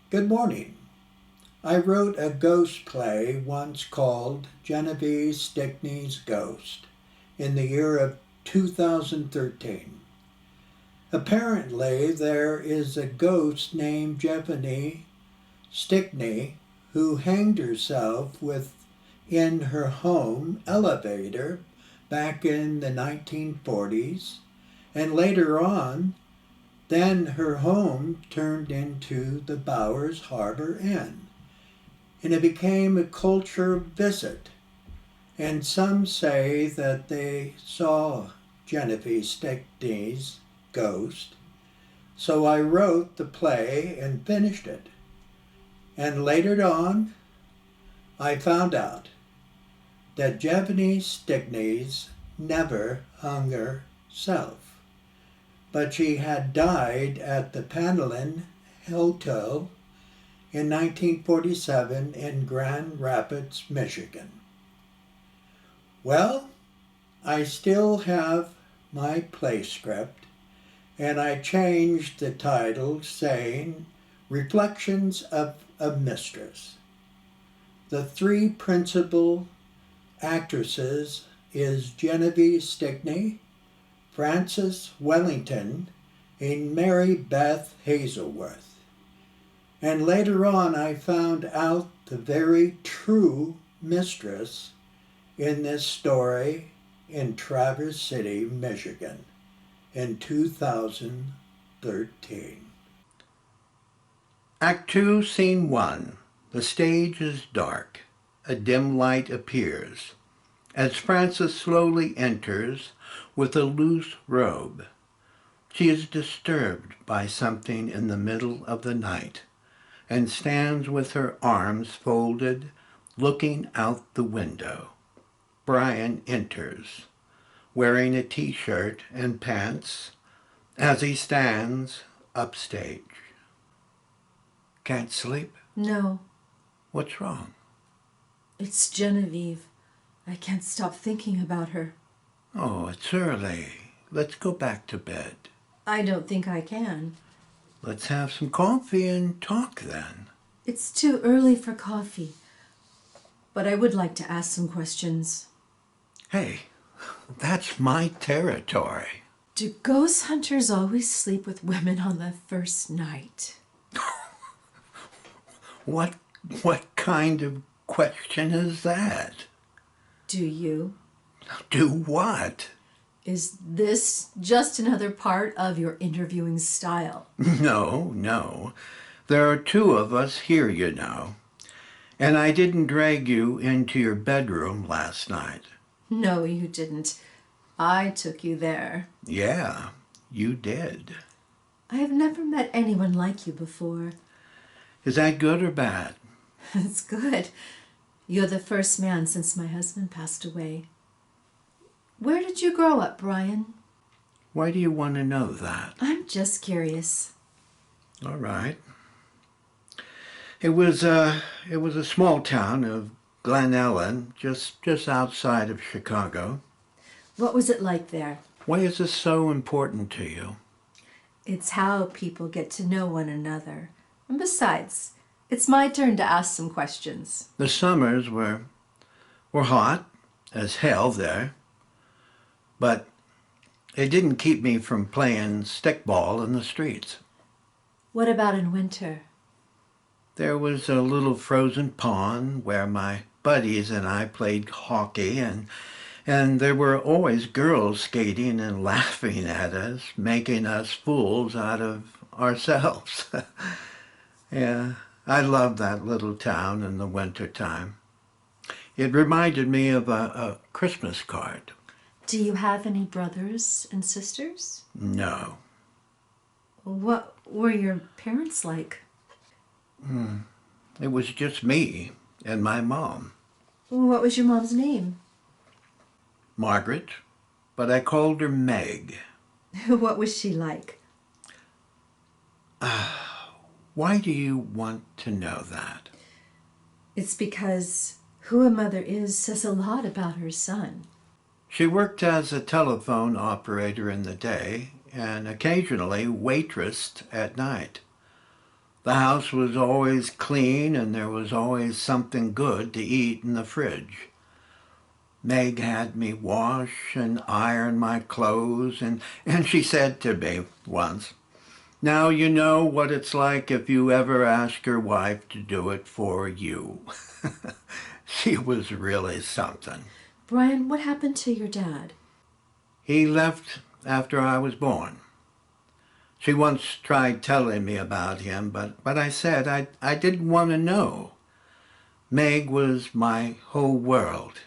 Good morning. I wrote a ghost play once called Genevive Stickney's Ghost in the year of 2013. Apparently, there is a ghost named Genevieve Stickney who hanged herself within her home elevator back in the 1940s, and later on, then her home turned into the Bowers Harbor Inn, and it became a culture visit. And some say that they saw Genevieve Stickney's ghost. So I wrote the play and finished it. And later on, I found out that Genevieve Stickney's never hung herself, but she had died at the Pantlind Hotel in 1947 in Grand Rapids, Michigan. Well, I still have my play script, and I changed the title saying Reflections of a Mistress. The three principal actresses is Genevive Stickney, Frances Wellington, and Marybeth Hazelworth. And later on I found out the very true mistress in this story in Traverse City, Michigan in 2013. Act 2, Scene 1. The stage is dark. A dim light appears as Frances slowly enters with a loose robe. She is disturbed by something in the middle of the night and stands with her arms folded, looking out the window. Brian enters, wearing a t-shirt and pants as he stands upstage. Can't sleep? No. What's wrong? It's Genevieve. I can't stop thinking about her. Oh, it's early. Let's go back to bed. I don't think I can. Let's have some coffee and talk then. It's too early for coffee, but I would like to ask some questions. Hey, that's my territory. Do ghost hunters always sleep with women on the first night? What kind of question is that? Do you? Do what? Is this just another part of your interviewing style? No. There are two of us here, you know. And I didn't drag you into your bedroom last night. No, you didn't. I took you there. Yeah, you did. I have never met anyone like you before. Is that good or bad? It's good. You're the first man since my husband passed away. Where did you grow up, Brian? Why do you want to know that? I'm just curious. All right. It was a small town of Glen Ellen, just outside of Chicago. What was it like there? Why is this so important to you? It's how people get to know one another. And besides, it's my turn to ask some questions. The summers were hot as hell there, but it didn't keep me from playing stickball in the streets. What about in winter? There was a little frozen pond where my buddies and I played hockey, and there were always girls skating and laughing at us, making us fools out of ourselves. Yeah, I loved that little town in the winter time. It reminded me of a Christmas card. Do you have any brothers and sisters? No. What were your parents like? It was just me and my mom. What was your mom's name? Margaret, but I called her Meg. What was she like? Why do you want to know that? It's because who a mother is says a lot about her son. She worked as a telephone operator in the day and occasionally waitressed at night. The house was always clean and there was always something good to eat in the fridge. Meg had me wash and iron my clothes, and she said to me once, "Now you know what it's like if you ever ask your wife to do it for you." She was really something. Brian, what happened to your dad? He left after I was born. She once tried telling me about him, but I said I didn't want to know. Meg was my whole world,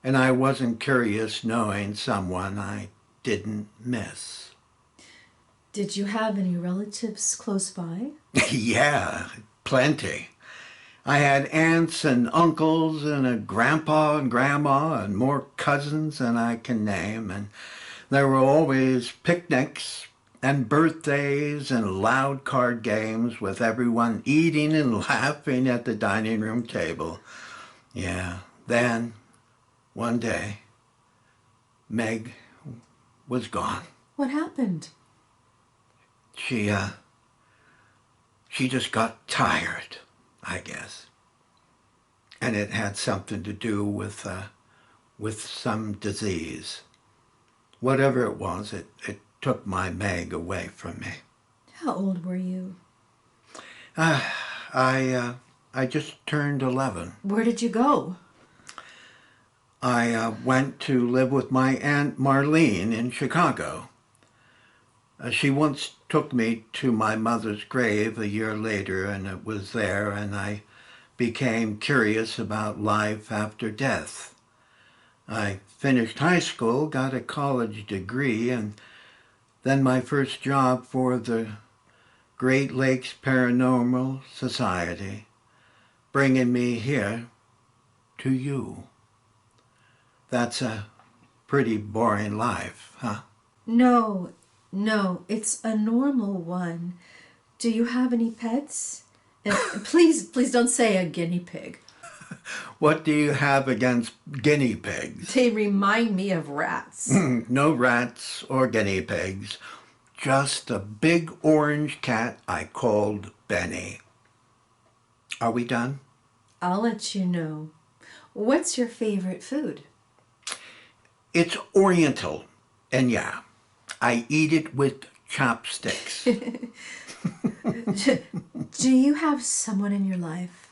and I wasn't curious knowing someone I didn't miss. Did you have any relatives close by? Yeah, plenty. I had aunts and uncles and a grandpa and grandma and more cousins than I can name, and there were always picnics and birthdays and loud card games with everyone eating and laughing at the dining room table. Yeah, then, one day, Meg was gone. What happened? She just got tired, I guess. And it had something to do with some disease. Whatever it was, it took my Meg away from me. How old were you? I just turned 11. Where did you go? I went to live with my Aunt Marlene in Chicago. She once took me to my mother's grave a year later, and it was there, and I became curious about life after death. I finished high school, got a college degree, and then my first job for the Great Lakes Paranormal Society, bringing me here to you. That's a pretty boring life, huh? No, it's a normal one. Do you have any pets? Please don't say a guinea pig. What do you have against guinea pigs? They remind me of rats. No rats or guinea pigs. Just a big orange cat I called Benny. Are we done? I'll let you know. What's your favorite food? It's Oriental, and yeah, I eat it with chopsticks. Do you have someone in your life?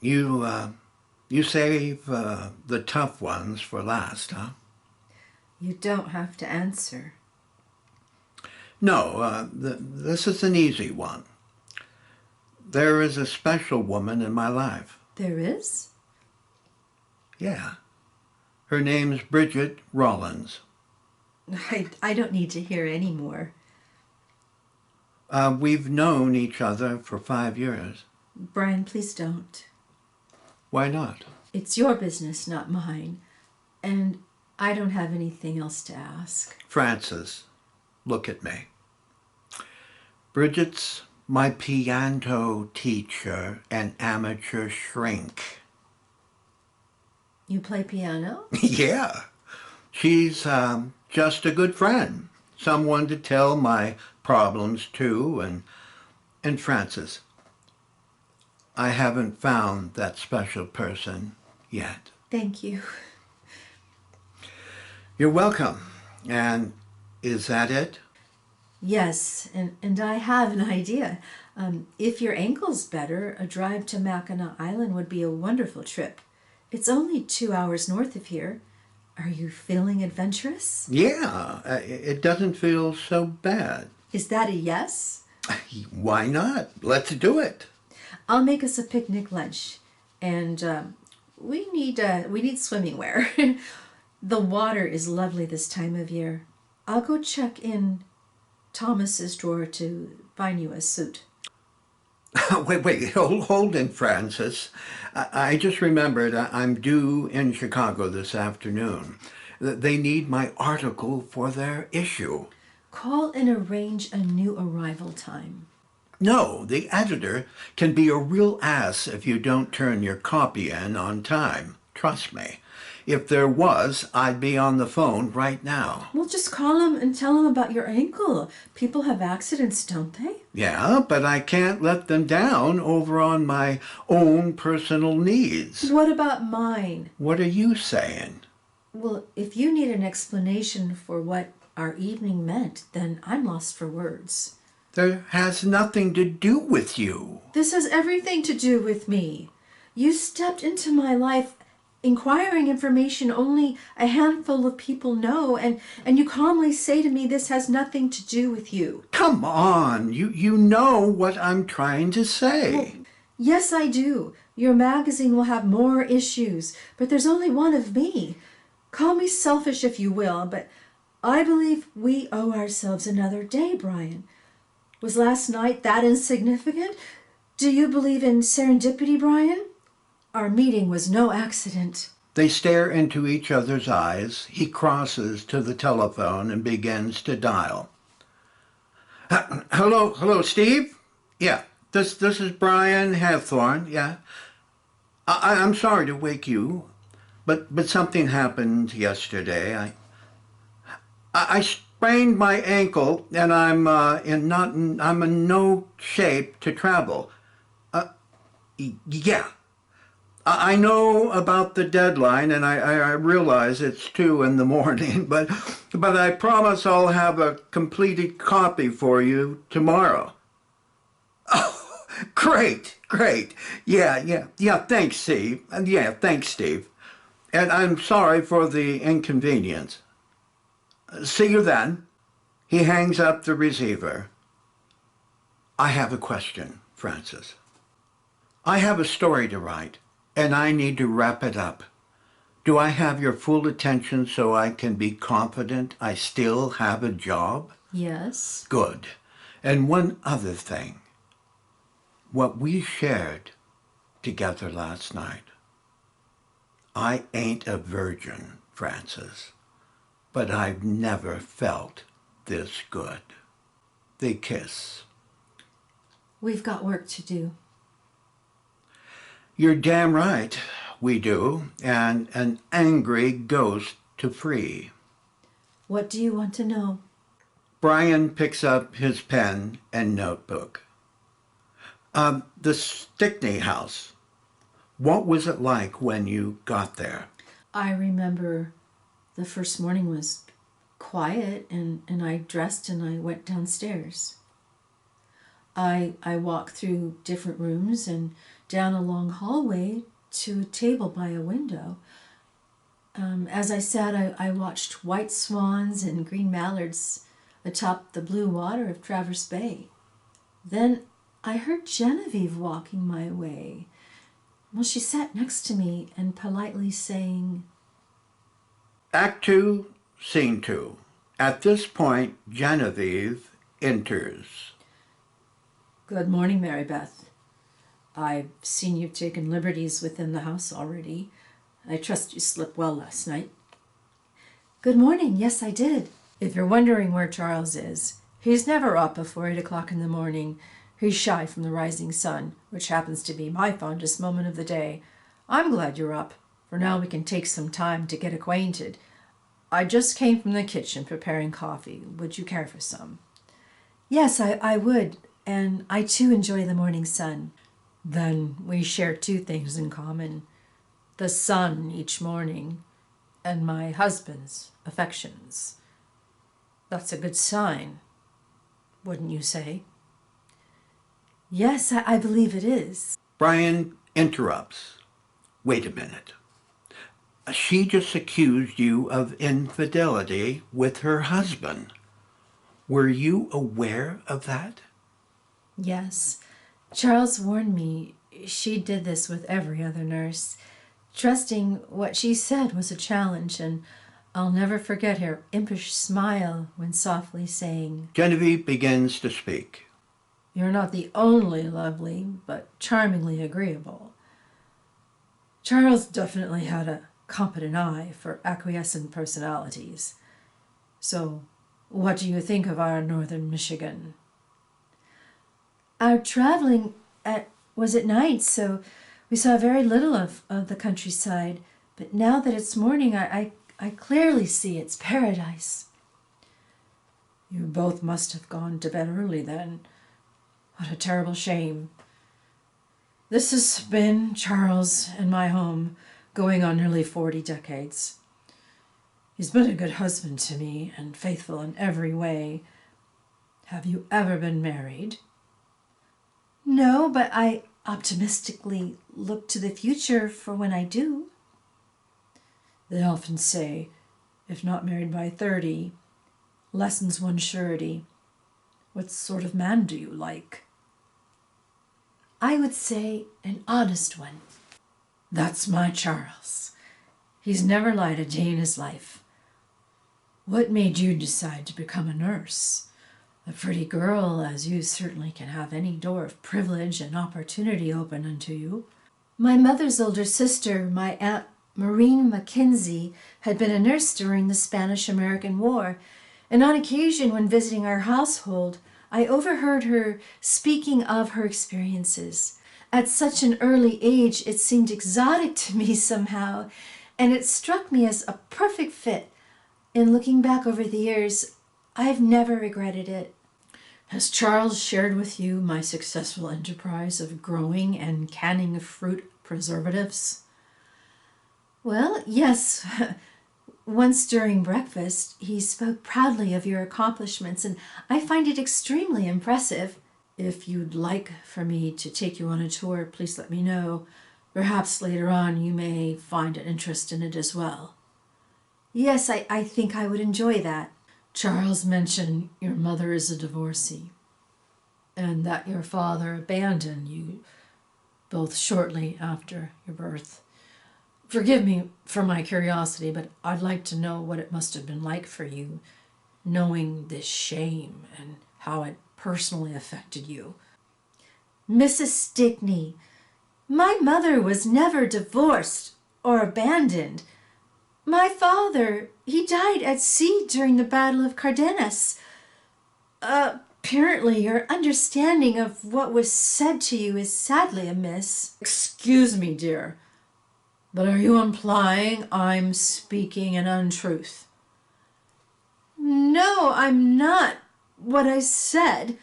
You save the tough ones for last, huh? You don't have to answer. No, this is an easy one. There is a special woman in my life. There is? Yeah. Her name's Bridget Rollins. I don't need to hear any more. We've known each other for 5 years. Brian, please don't. Why not? It's your business, not mine. And I don't have anything else to ask. Francis, look at me. Bridget's my piano teacher and amateur shrink. You play piano? Yeah. She's just a good friend. Someone to tell my problems to. And Francis, I haven't found that special person yet. Thank you. You're welcome. And is that it? Yes, and I have an idea. If your ankle's better, a drive to Mackinac Island would be a wonderful trip. It's only 2 hours north of here. Are you feeling adventurous? Yeah, it doesn't feel so bad. Is that a yes? Why not? Let's do it. I'll make us a picnic lunch, and we need swimming wear. The water is lovely this time of year. I'll go check in Thomas's drawer to find you a suit. Wait, hold in, Francis. I just remembered I'm due in Chicago this afternoon. They need my article for their issue. Call and arrange a new arrival time. No, the editor can be a real ass if you don't turn your copy in on time. Trust me. If there was, I'd be on the phone right now. Well, just call him and tell him about your ankle. People have accidents, don't they? Yeah, but I can't let them down over on my own personal needs. What about mine? What are you saying? Well, if you need an explanation for what our evening meant, then I'm lost for words. There has nothing to do with you. This has everything to do with me. You stepped into my life inquiring information only a handful of people know, and you calmly say to me this has nothing to do with you. Come on, you know what I'm trying to say. Well, yes, I do. Your magazine will have more issues, but there's only one of me. Call me selfish if you will, but I believe we owe ourselves another day, Brian. Was last night that insignificant? Do you believe in serendipity, Brian? Our meeting was no accident. They stare into each other's eyes. He crosses to the telephone and begins to dial. Hello, Steve? Yeah, this is Brian Hathorne, yeah. I'm sorry to wake you, but something happened yesterday. I sprained my ankle, and I'm in no shape to travel. Yeah. I know about the deadline, and I realize it's 2 in the morning, but I promise I'll have a completed copy for you tomorrow. Oh, great. Yeah, thanks, Steve. Yeah, thanks, Steve. And I'm sorry for the inconvenience. See you then. He hangs up the receiver. I have a question, Francis. I have a story to write, and I need to wrap it up. Do I have your full attention so I can be confident I still have a job? Yes. Good. And one other thing. What we shared together last night. I ain't a virgin, Francis, but I've never felt this good. They kiss. We've got work to do. You're damn right we do, and an angry ghost to free. What do you want to know? Brian picks up his pen and notebook. The Stickney house. What was it like when you got there? I remember the first morning was quiet, and I dressed and I went downstairs. I walked through different rooms and down a long hallway to a table by a window. As I sat, I watched white swans and green mallards atop the blue water of Traverse Bay. Then I heard Genevieve walking my way. Well, she sat next to me and politely saying, Act 2, Scene 2. At this point, Genevieve enters. Good morning, Marybeth. I've seen you've taken liberties within the house already. I trust you slept well last night. Good morning. Yes, I did. If you're wondering where Charles is, he's never up before 8 o'clock in the morning. He's shy from the rising sun, which happens to be my fondest moment of the day. I'm glad you're up, for now we can take some time to get acquainted. I just came from the kitchen preparing coffee. Would you care for some? Yes, I would, and I too enjoy the morning sun. Then we share 2 things in common. The sun each morning, and my husband's affections. That's a good sign, wouldn't you say? Yes, I believe it is. Brian interrupts. Wait a minute. She just accused you of infidelity with her husband. Were you aware of that? Yes. Charles warned me she did this with every other nurse, trusting what she said was a challenge, and I'll never forget her impish smile when softly saying, Genevieve begins to speak. You're not the only lovely, but charmingly agreeable. Charles definitely had a competent eye for acquiescent personalities. So, what do you think of our northern Michigan? Our traveling was at night, so we saw very little of the countryside. But now that it's morning, I clearly see it's paradise. You both must have gone to bed early then. What a terrible shame. This has been Charles and my home, going on nearly 40 decades. He's been a good husband to me and faithful in every way. Have you ever been married? No, but I optimistically look to the future for when I do. They often say, if not married by 30, lessens one surety. What sort of man do you like? I would say an honest one. That's my Charles. He's never lied a day in his life. What made you decide to become a nurse? A pretty girl as you certainly can have any door of privilege and opportunity open unto you. My mother's older sister, my Aunt Maureen Mackenzie, had been a nurse during the Spanish-American War, and on occasion when visiting our household, I overheard her speaking of her experiences. At such an early age, it seemed exotic to me somehow, and it struck me as a perfect fit. In looking back over the years, I've never regretted it. Has Charles shared with you my successful enterprise of growing and canning fruit preservatives? Well, yes. Once during breakfast, he spoke proudly of your accomplishments, and I find it extremely impressive. If you'd like for me to take you on a tour, please let me know. Perhaps later on you may find an interest in it as well. Yes, I think I would enjoy that. Charles mentioned your mother is a divorcee, and that your father abandoned you both shortly after your birth. Forgive me for my curiosity, but I'd like to know what it must have been like for you, knowing this shame and how it personally affected you. Mrs. Stickney, my mother was never divorced or abandoned. My father, he died at sea during the Battle of Cardenas. Apparently your understanding of what was said to you is sadly amiss. Excuse me, dear, but are you implying I'm speaking an untruth? No, I'm not. What I said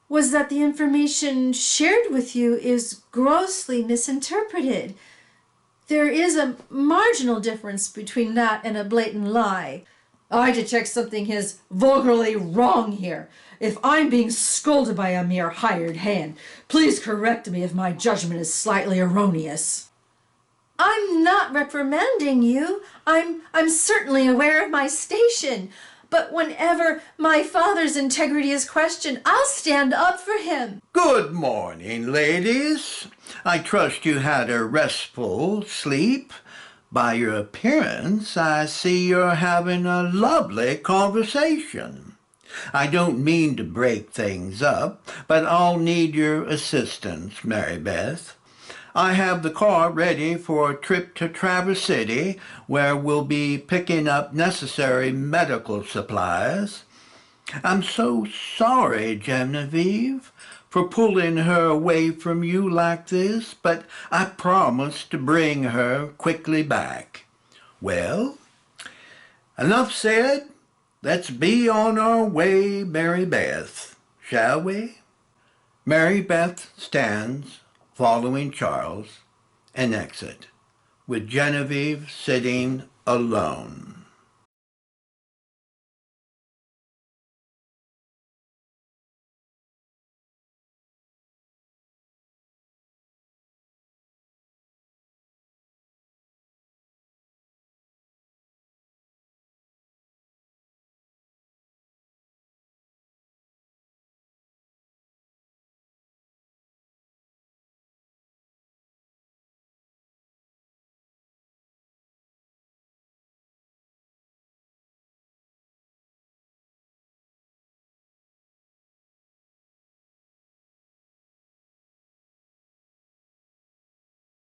was that the information shared with you is grossly misinterpreted. There is a marginal difference between that and a blatant lie. I detect something is vulgarly wrong here. If I'm being scolded by a mere hired hand, please correct me if my judgment is slightly erroneous. I'm not reprimanding you. I'm certainly aware of my station. But whenever my father's integrity is questioned, I'll stand up for him. Good morning, ladies. I trust you had a restful sleep. By your appearance, I see you're having a lovely conversation. I don't mean to break things up, but I'll need your assistance, Marybeth. I have the car ready for a trip to Traverse City, where we'll be picking up necessary medical supplies. I'm so sorry, Genevieve, for pulling her away from you like this, but I promised to bring her quickly back. Well, enough said. Let's be on our way, Marybeth, shall we? Marybeth stands, following Charles, and exit, with Genevieve sitting alone.